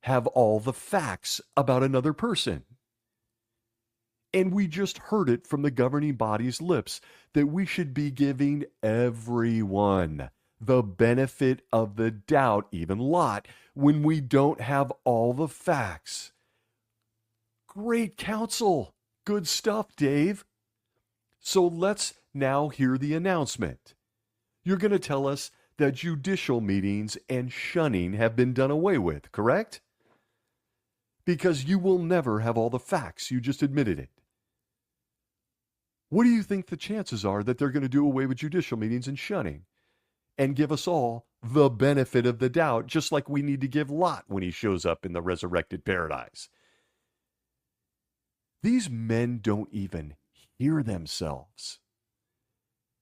have all the facts about another person. And we just heard it from the governing body's lips that we should be giving everyone the benefit of the doubt, even Lot, when we don't have all the facts. Great counsel. Good stuff, Dave. So let's now hear the announcement. You're going to tell us that judicial meetings and shunning have been done away with, correct? Because you will never have all the facts. You just admitted it. What do you think the chances are that they're going to do away with judicial meetings and shunning and give us all the benefit of the doubt, just like we need to give Lot when he shows up in the resurrected paradise? These men don't even hear themselves.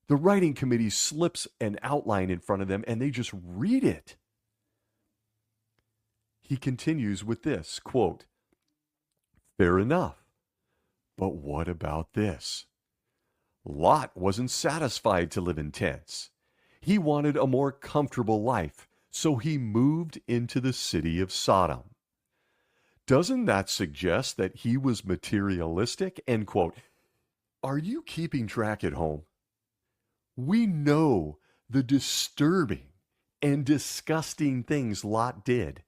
The writing committee slips an outline in front of them and they just read it. He continues with this, quote, "Fair enough, but what about this? Lot wasn't satisfied to live in tents. He wanted a more comfortable life, so he moved into the city of Sodom. Doesn't that suggest that he was materialistic?" End quote. Are you keeping track at home? We know the disturbing and disgusting things Lot did.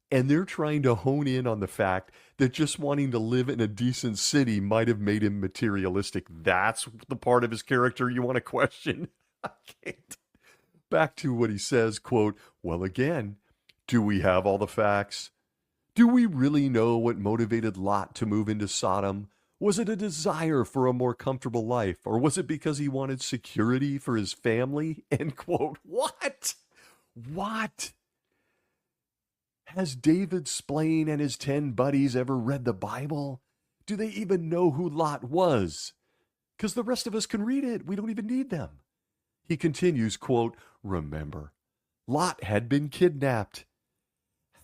And they're trying to hone in on the fact that just wanting to live in a decent city might have made him materialistic. That's the part of his character you want to question. I can't. Back to what he says, quote, "Well, again, do we have all the facts? Do we really know what motivated Lot to move into Sodom? Was it a desire for a more comfortable life? Or was it because he wanted security for his family?" End quote. What? What? Has David Splane and his 10 buddies ever read the Bible? Do they even know who Lot was? Because the rest of us can read it. We don't even need them. He continues, quote, "Remember, Lot had been kidnapped.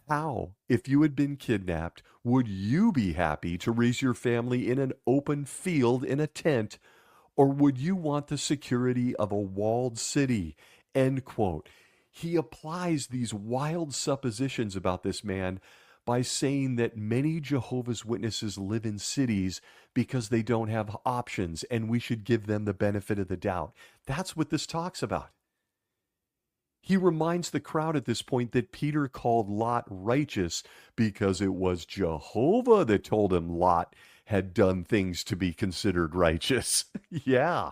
How, if you had been kidnapped, would you be happy to raise your family in an open field in a tent, or would you want the security of a walled city?" End quote. He applies these wild suppositions about this man by saying that many Jehovah's Witnesses live in cities because they don't have options, and we should give them the benefit of the doubt. That's what this talks about. He reminds the crowd at this point that Peter called Lot righteous because it was Jehovah that told him Lot had done things to be considered righteous. Yeah.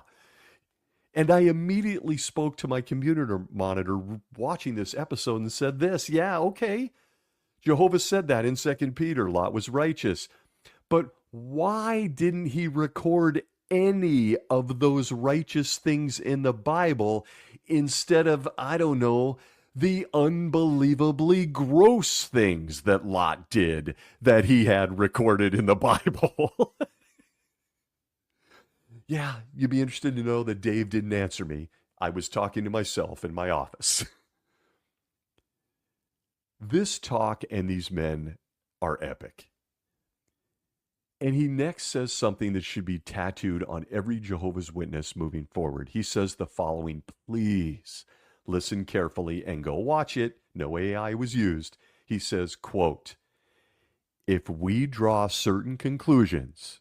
And I immediately spoke to my computer monitor watching this episode and said this, yeah, okay. Jehovah said that in 2 Peter, Lot was righteous. But why didn't he record any of those righteous things in the Bible instead of, I don't know, the unbelievably gross things that Lot did that he had recorded in the Bible? Yeah, you'd be interested to know that Dave didn't answer me. I was talking to myself in my office. This talk and these men are epic. And he next says something that should be tattooed on every Jehovah's Witness moving forward. He says the following, please listen carefully and go watch it. No AI was used. He says, quote, "If we draw certain conclusions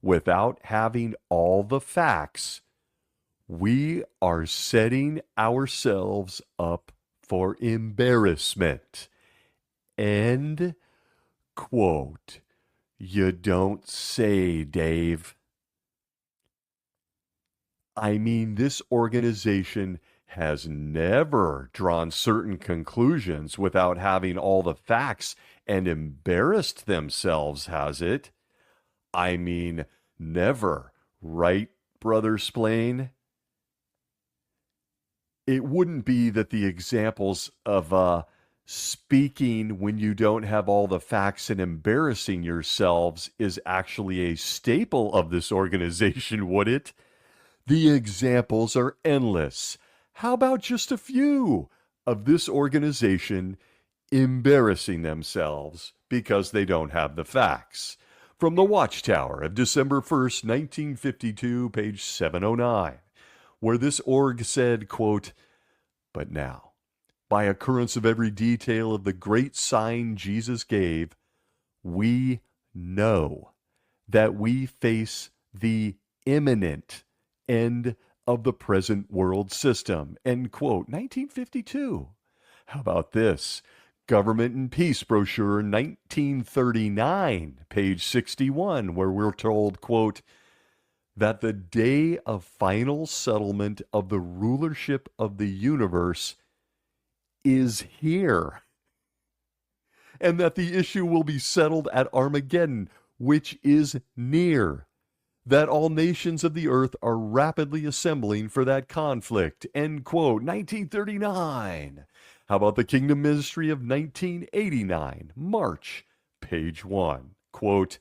without having all the facts, we are setting ourselves up for embarrassment." End quote. You don't say, Dave. I mean, this organization has never drawn certain conclusions without having all the facts and embarrassed themselves, has it? I mean, never, right, Brother Splane? It wouldn't be that the examples of speaking when you don't have all the facts and embarrassing yourselves is actually a staple of this organization, would it? The examples are endless. How about just a few of this organization embarrassing themselves because they don't have the facts? From the Watchtower of December 1st, 1952, page 709, where this org said, quote, "But now, by occurrence of every detail of the great sign Jesus gave, we know that we face the imminent end of the present world system, end quote, 1952. How about this? Government and Peace brochure, 1939, page 61, where we're told, quote, that the day of final settlement of the rulership of the universe is here, and that the issue will be settled at Armageddon, which is near, that all nations of the earth are rapidly assembling for that conflict, end quote, 1939. How about the Kingdom Ministry of 1989, March, page 1, quote,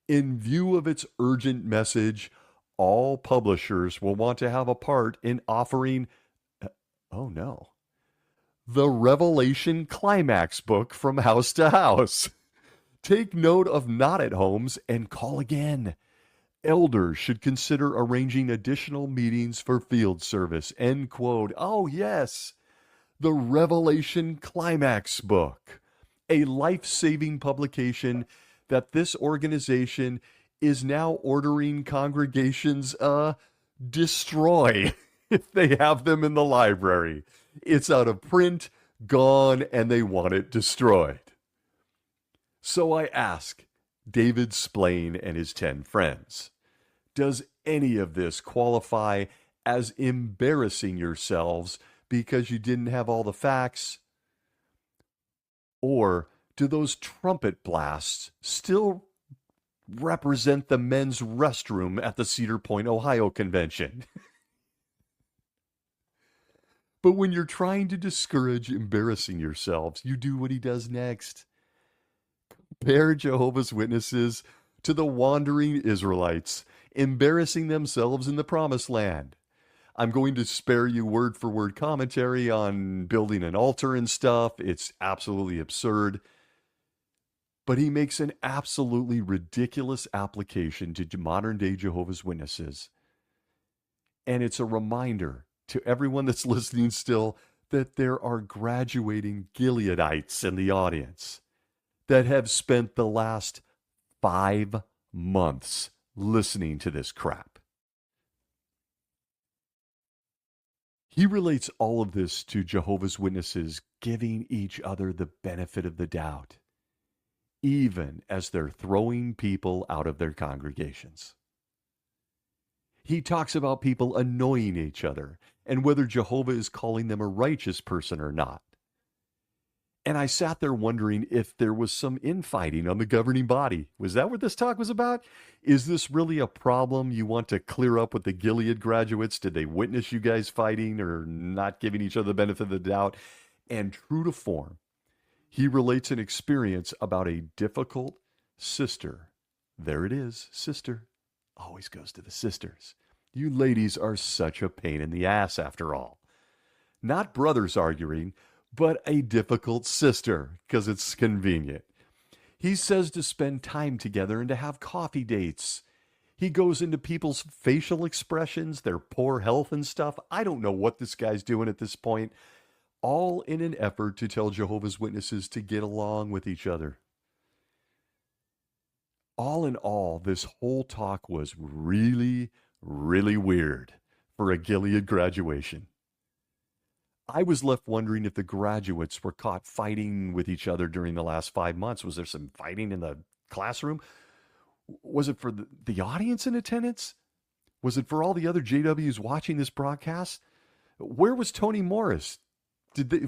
in view of its urgent message, all publishers will want to have a part in offering, oh no, the Revelation Climax book from house to house. Take note of not at homes and call again. Elders should consider arranging additional meetings for field service, end quote. Oh, yes, the Revelation Climax book, a life-saving publication that this organization is now ordering congregations destroy if they have them in the library. It's out of print, gone, and they want it destroyed. So I ask David Splane and his 10 friends, does any of this qualify as embarrassing yourselves because you didn't have all the facts? Or do those trumpet blasts still represent the men's restroom at the Cedar Point, Ohio convention? But when you're trying to discourage embarrassing yourselves, you do what he does next. Compare Jehovah's Witnesses to the wandering Israelites, embarrassing themselves in the Promised Land. I'm going to spare you word-for-word commentary on building an altar and stuff. It's absolutely absurd. But he makes an absolutely ridiculous application to modern-day Jehovah's Witnesses. And it's a reminder to everyone that's listening still that there are graduating Gileadites in the audience that have spent the last 5 months listening to this crap. He relates all of this to Jehovah's Witnesses giving each other the benefit of the doubt, even as they're throwing people out of their congregations. He talks about people annoying each other and whether Jehovah is calling them a righteous person or not. And I sat there wondering if there was some infighting on the governing body. Was that what this talk was about? Is this really a problem you want to clear up with the Gilead graduates? Did they witness you guys fighting or not giving each other the benefit of the doubt? And true to form, he relates an experience about a difficult sister. There it is, sister. Always goes to the sisters. You ladies are such a pain in the ass after all. Not brothers arguing, but a difficult sister, because it's convenient. He says to spend time together and to have coffee dates. He goes into people's facial expressions, their poor health and stuff. I don't know what this guy's doing at this point, all in an effort to tell Jehovah's Witnesses to get along with each other. All in all, this whole talk was really, really weird for a Gilead graduation. I was left wondering if the graduates were caught fighting with each other during the last 5 months. Was there some fighting in the classroom? Was it for the audience in attendance? Was it for all the other JWs watching this broadcast? Where was Tony Morris?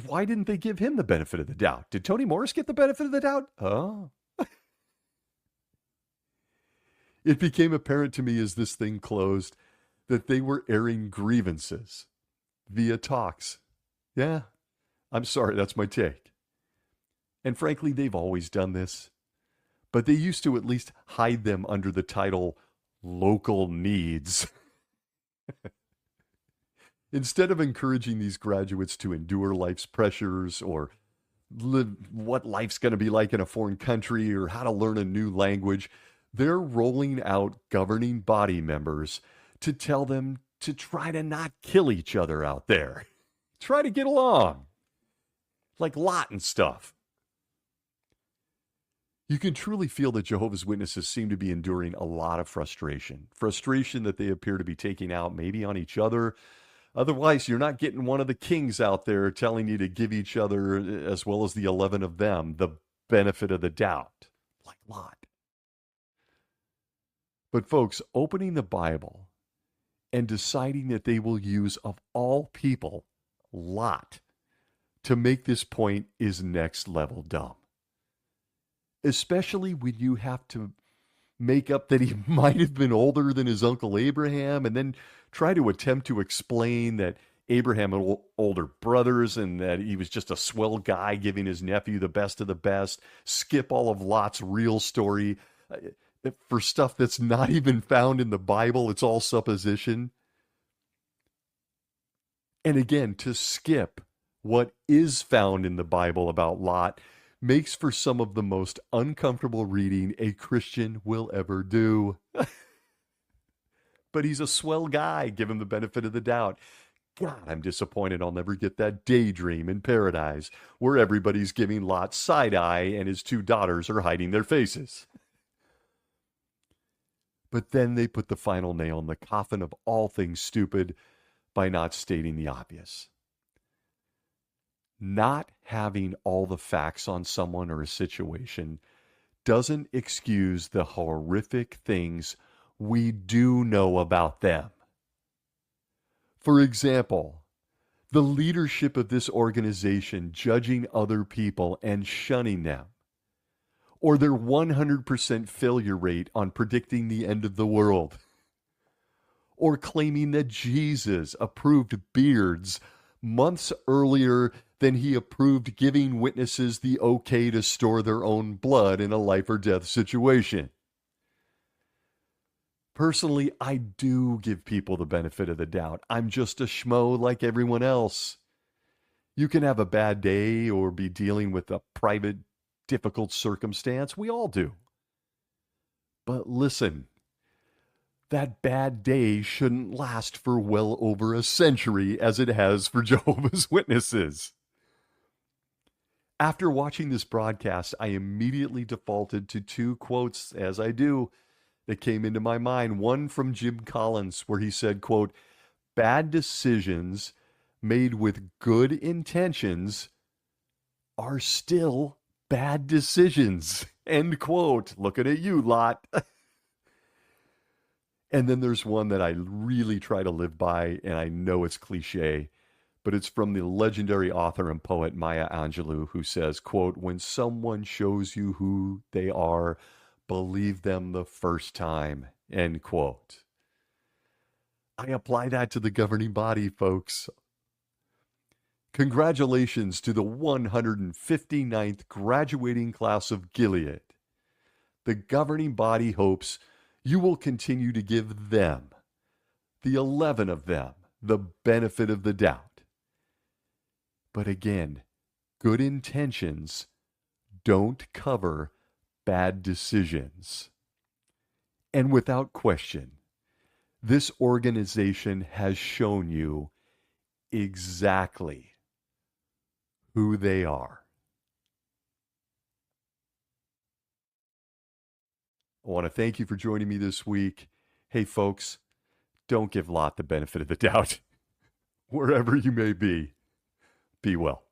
Why didn't they give him the benefit of the doubt? Did Tony Morris get the benefit of the doubt? Oh. It became apparent to me as this thing closed that they were airing grievances via talks. Yeah, I'm sorry, that's my take. And frankly, they've always done this. But they used to at least hide them under the title local needs. Instead of encouraging these graduates to endure life's pressures or live what life's going to be like in a foreign country or how to learn a new language, they're rolling out governing body members to tell them to try to not kill each other out there. Try to get along. Like Lot and stuff. You can truly feel that Jehovah's Witnesses seem to be enduring a lot of frustration that they appear to be taking out maybe on each other. Otherwise, you're not getting one of the kings out there telling you to give each other, as well as the 11 of them, the benefit of the doubt, like Lot. But folks, opening the Bible and deciding that they will use, of all people, Lot to make this point is next level dumb. Especially when you have to make up that he might have been older than his uncle Abraham, and then try to attempt to explain that Abraham had older brothers and that he was just a swell guy giving his nephew the best of the best. Skip all of Lot's real story for stuff that's not even found in the Bible. It's all supposition. And again, to skip what is found in the Bible about Lot makes for some of the most uncomfortable reading a Christian will ever do. But he's a swell guy. Give him the benefit of the doubt. God, I'm disappointed I'll never get that daydream in paradise where everybody's giving Lot side-eye and his two daughters are hiding their faces. But then they put the final nail in the coffin of all things stupid by not stating the obvious. Not having all the facts on someone or a situation doesn't excuse the horrific things we do know about them. For example, the leadership of this organization judging other people and shunning them, or their 100% failure rate on predicting the end of the world, or claiming that Jesus approved beards months earlier than he approved giving witnesses the okay to store their own blood in a life or death situation. Personally, I do give people the benefit of the doubt. I'm just a schmo like everyone else. You can have a bad day or be dealing with a private, difficult circumstance. We all do. But listen, that bad day shouldn't last for well over a century as it has for Jehovah's Witnesses. After watching this broadcast, I immediately defaulted to two quotes, as I do, that came into my mind. One from Jim Collins, where he said, quote, "Bad decisions made with good intentions are still bad decisions." End quote. Looking at you, Lot. And then there's one that I really try to live by, and I know it's cliche, but it's from the legendary author and poet Maya Angelou, who says, quote, "When someone shows you who they are, believe them the first time," end quote. I apply that to the governing body, folks. Congratulations to the 159th graduating class of Gilead. The governing body hopes you will continue to give them, the 11 of them, the benefit of the doubt. But again, good intentions don't cover bad decisions. And without question, this organization has shown you exactly who they are. I want to thank you for joining me this week. Hey, folks, don't give Lot the benefit of the doubt. Wherever you may be well.